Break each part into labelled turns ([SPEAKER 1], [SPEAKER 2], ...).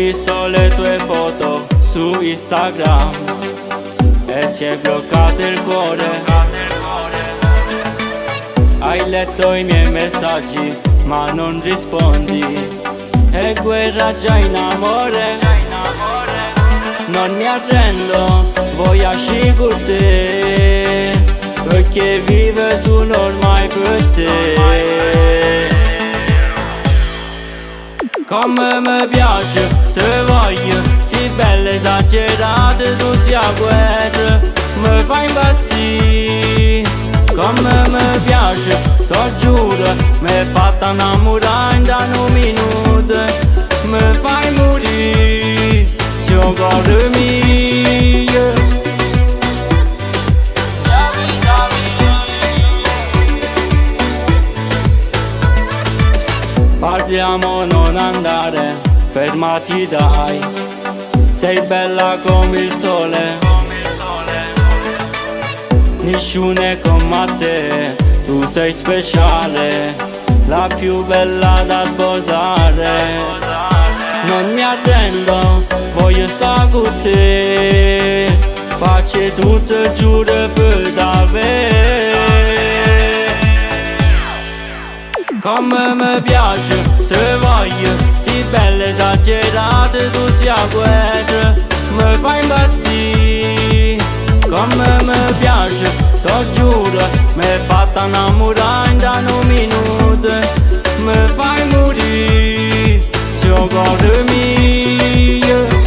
[SPEAKER 1] visto le tue foto su Instagram e si è bloccato il cuore. Hai letto i miei messaggi ma non rispondi, è guerra già in amore. Non mi arrendo, voglio uscire con te, perché vivo sono ormai per te. Come mi piace, te voglio, sei bella esagerata, tu sia guerra, mi fai impazzire. Come mi piace, t'ho giuro, mi hai fatta innamorare in un minuto, mi fai morire, se un cuore mio. Parliamo, non andare, fermati dai, sei bella come il sole. Nessuno è come te, tu sei speciale, la più bella da sposare. Non mi arrendo, voglio stare con te, faccio tutto, giuro per davvero. Come mi piace, te voglio, sei bella esagerata, tu sia guerra, mi fai impazzire. Come mi piace, t'ho giuro, mi hai fatta innamorare in un minuto, mi fai morire, se un cuore mio.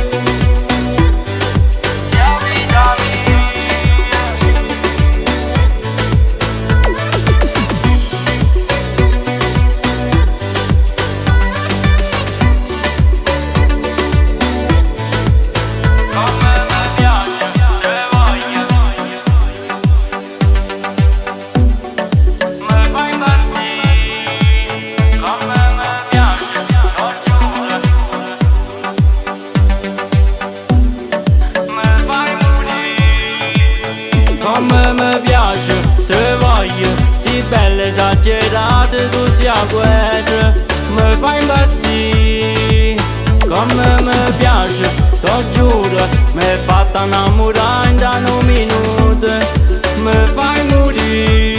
[SPEAKER 1] Come mi piace, te voglio, sei bella esagerata, tu sia guerra, mi fai impazzire. Come mi piace, t'ho giuro, mi hai fatta innamorare in un minuto, mi fai morire.